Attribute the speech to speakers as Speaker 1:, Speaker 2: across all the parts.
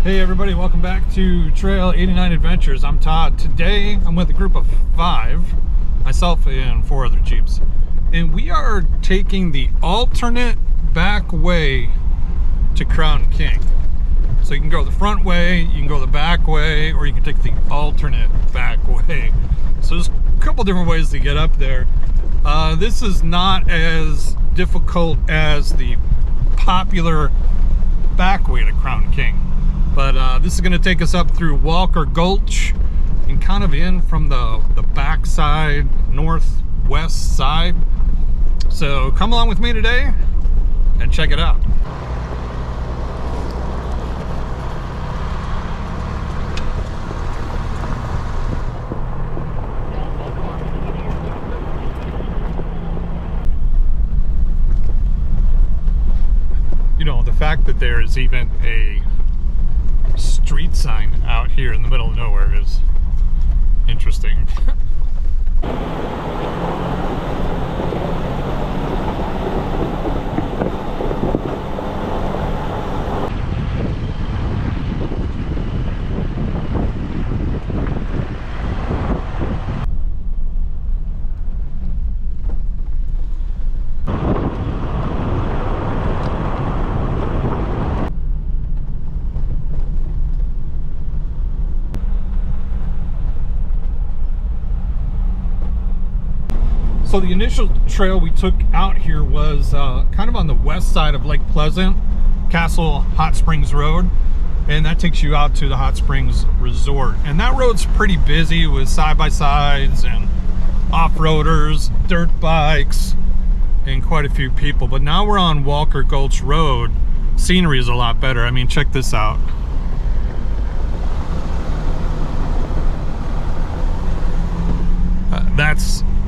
Speaker 1: Hey everybody, welcome back to Trail 89 Adventures. I'm Todd. Today I'm with a group of 5, myself and 4 other Jeeps. And we are taking the alternate back way to Crown King. So you can go the front way, you can go the back way, or you can take the alternate back way. So there's a couple different ways to get up there. This is not as difficult as the popular back way to Crown King. But this is going to take us up through Walker Gulch and kind of in from the back side, northwest side. So come along with me today and check it out. You know, the fact that there is even a street sign out here in the middle of nowhere is interesting. So the initial trail we took out here was kind of on the west side of Lake Pleasant, Castle Hotsprings Rd, and that takes you out to the Hot Springs Resort. And that road's pretty busy with side-by-sides and off-roaders, dirt bikes, and quite a few people. But now we're on Walker Gulch Road. Scenery is a lot better. I mean, check this out.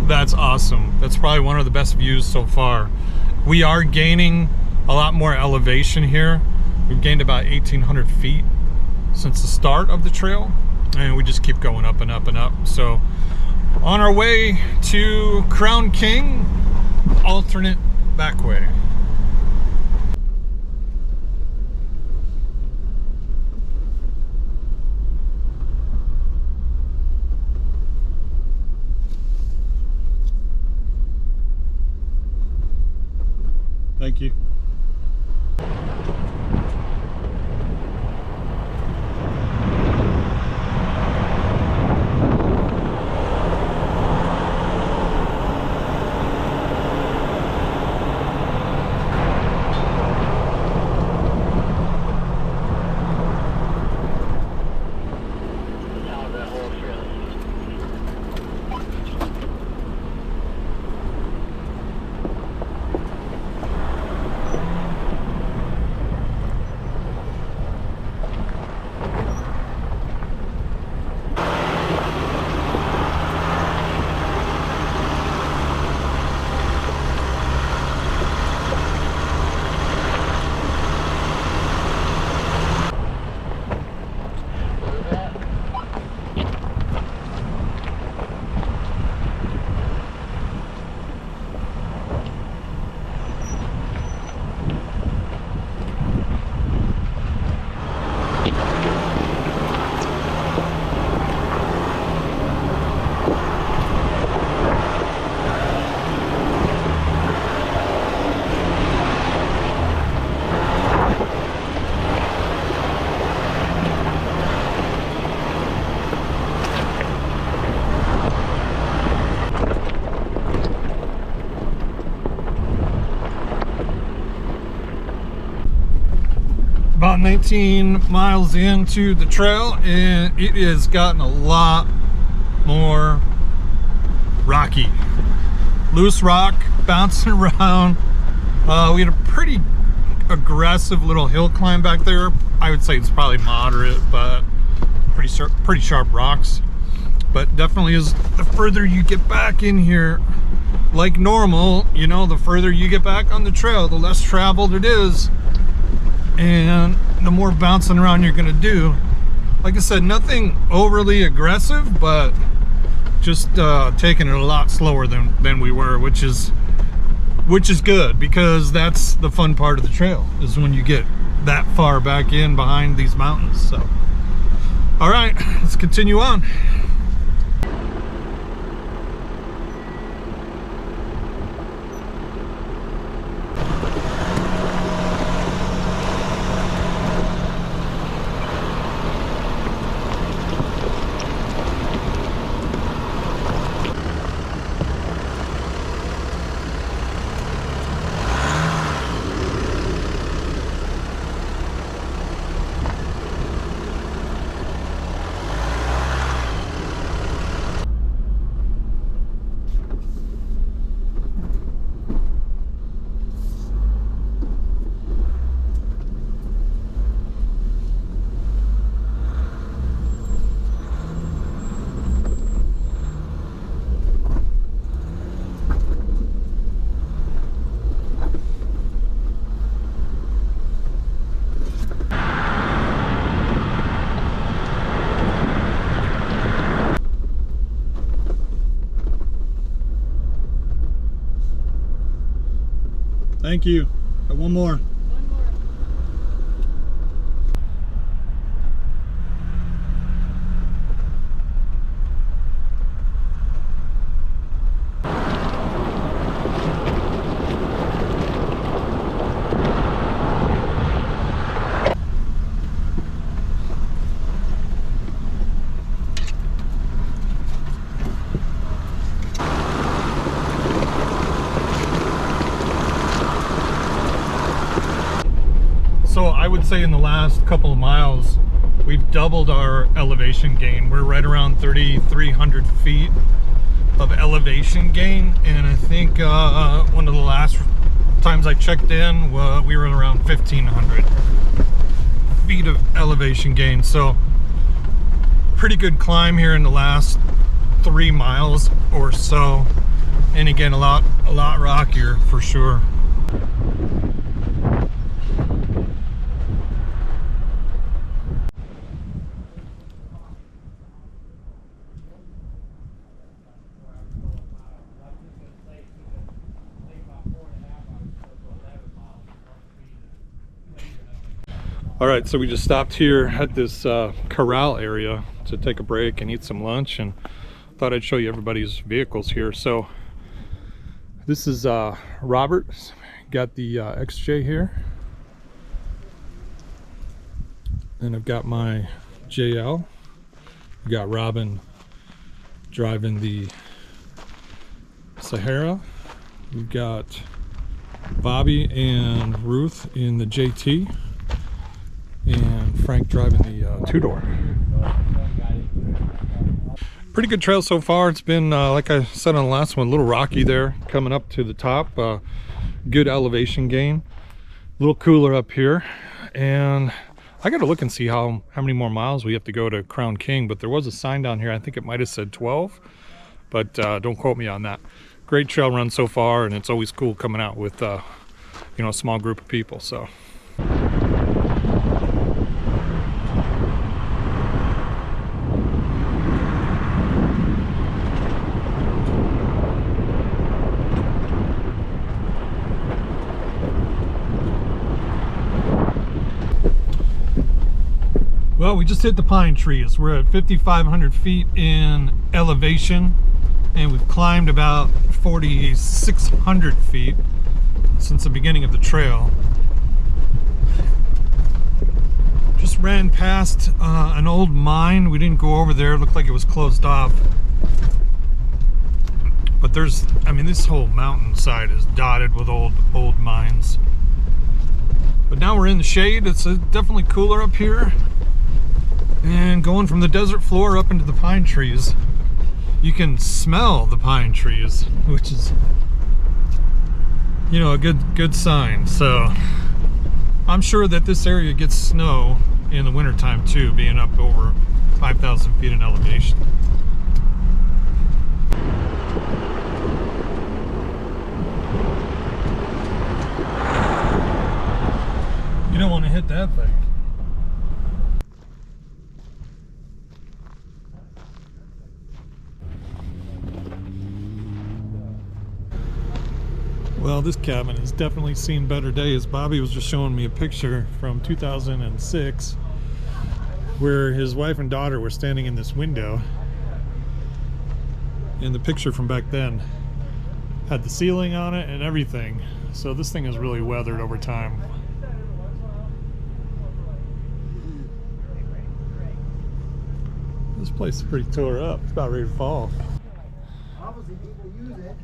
Speaker 1: That's awesome. That's probably one of the best views so far. We are gaining a lot more elevation here. We've gained about 1,800 feet since the start of the trail, and we just keep going up and up and up. So on our way to Crown King, alternate back way. Thank you. About 19 miles into the trail, and it has gotten a lot more rocky. Loose rock bouncing around. We had a pretty aggressive little hill climb back there. I would say it's probably moderate, but pretty sharp rocks. But definitely is the further you get back in here, like normal, you know, the further you get back on the trail, the less traveled it is. And the more bouncing around you're gonna do. Like I said, nothing overly aggressive, but just taking it a lot slower than we were, which is good, because that's the fun part of the trail, is when you get that far back in behind these mountains. So, all right, let's continue on. Thank you. Got one more. So I would say in the last couple of miles, we've doubled our elevation gain. We're right around 3,300 feet of elevation gain. And I think one of the last times I checked in, we were around 1,500 feet of elevation gain. So pretty good climb here in the last 3 miles or so. And again, a lot rockier for sure. All right, so we just stopped here at this corral area to take a break and eat some lunch, and thought I'd show you everybody's vehicles here. So this is Robert, got the XJ here, and I've got my JL. We got Robin driving the Sahara. We've got Bobby and Ruth in the JT, and Frank driving the two-door. Pretty good trail so far. It's been, like I said on the last one, a little rocky there coming up to the top. Good elevation gain. A little cooler up here. And I got to look and see how many more miles we have to go to Crown King. But there was a sign down here. I think it might have said 12. But don't quote me on that. Great trail run so far. And it's always cool coming out with, you know, a small group of people. So. Well, we just hit the pine trees. We're at 5,500 feet in elevation, and we've climbed about 4,600 feet since the beginning of the trail. Just ran past an old mine. We didn't go over there. It looked like it was closed off. But there's, I mean, this whole mountainside is dotted with old mines. But now we're in the shade. It's definitely cooler up here. And going from the desert floor up into the pine trees, you can smell the pine trees, which is, you know, a good sign. So I'm sure that this area gets snow in the wintertime too, being up over 5,000 feet in elevation. You don't want to hit that thing. Well, this cabin has definitely seen better days. Bobby was just showing me a picture from 2006 where his wife and daughter were standing in this window, and the picture from back then had the ceiling on it and everything. So this thing has really weathered over time. This place is pretty tore up. It's about ready to fall.
Speaker 2: Obviously people use it.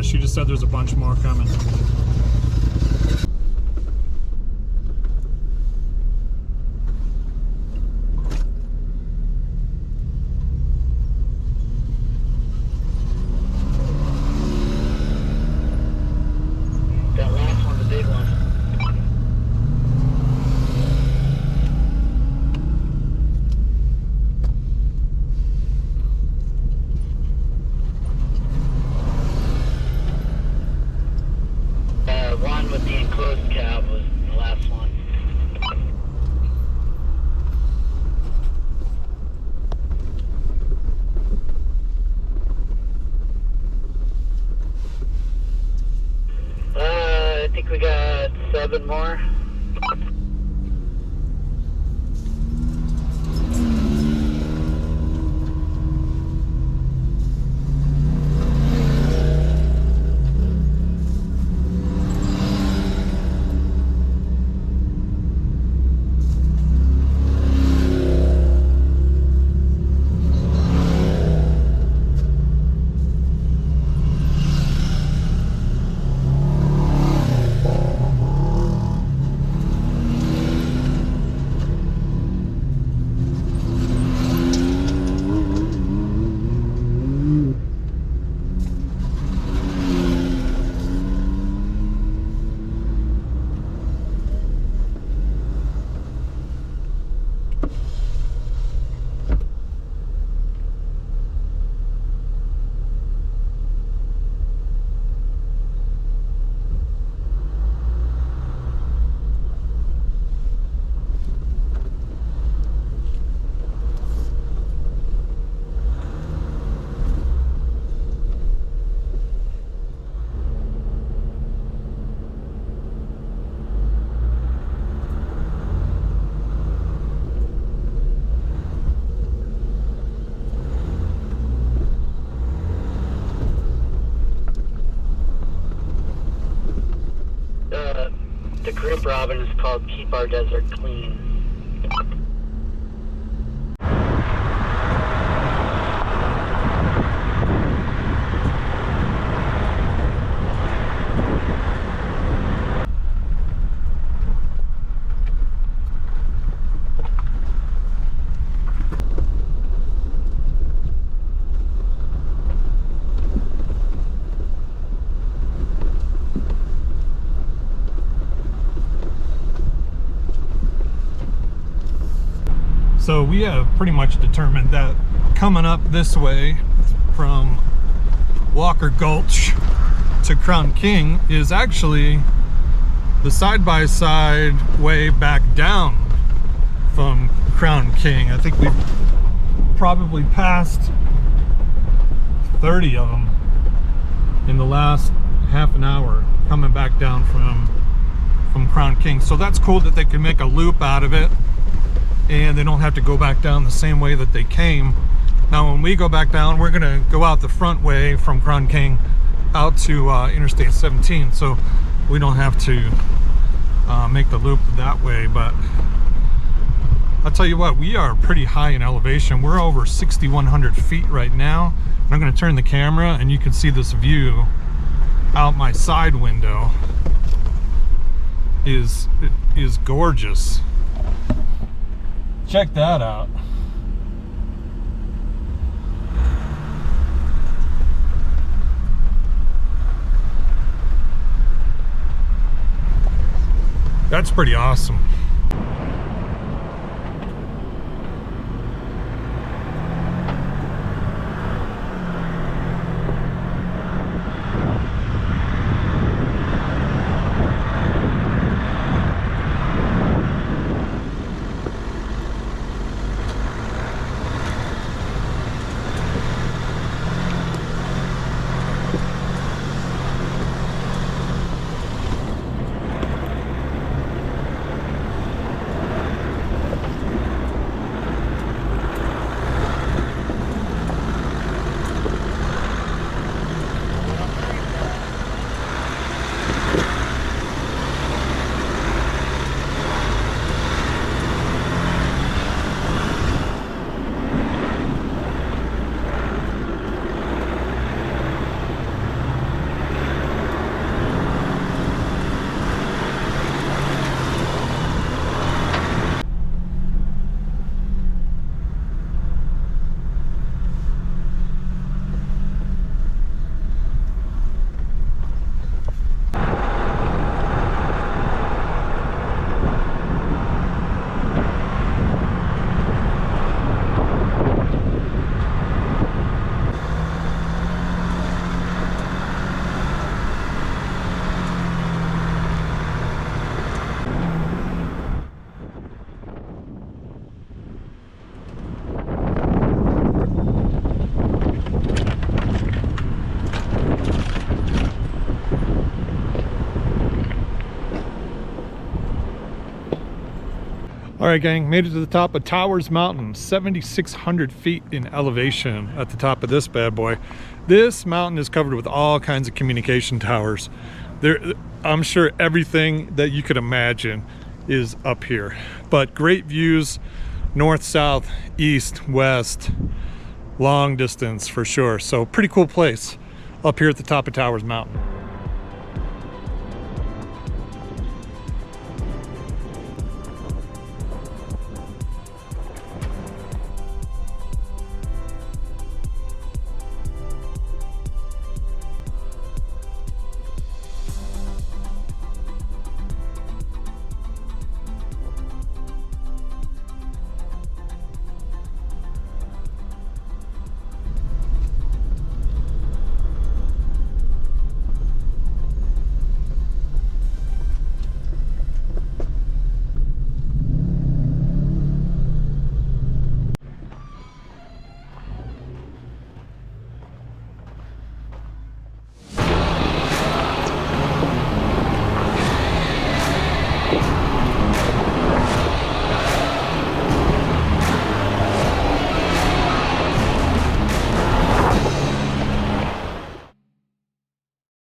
Speaker 1: She just said there's a bunch more coming.
Speaker 2: That last one's a big one. One with the enclosed cab was the last one. I think we got 7 more. The group robin is called Keep Our Desert Clean.
Speaker 1: So we have pretty much determined that coming up this way from Walker Gulch to Crown King is actually the side-by-side way back down from Crown King. I think we've probably passed 30 of them in the last half an hour coming back down from Crown King. So that's cool that they can make a loop out of it and they don't have to go back down the same way that they came. Now when we go back down, we're gonna go out the front way from Crown King out to Interstate 17, so we don't have to make the loop that way. But I'll tell you what, we are pretty high in elevation. We're over 6,100 feet right now. I'm gonna turn the camera and you can see this view out my side window is gorgeous. Check that out. That's pretty awesome. All right, gang, made it to the top of Towers Mountain, 7,600 feet in elevation at the top of this bad boy. This mountain is covered with all kinds of communication towers. I'm sure everything that you could imagine is up here, but great views, north, south, east, west, long distance for sure. So pretty cool place up here at the top of Towers Mountain.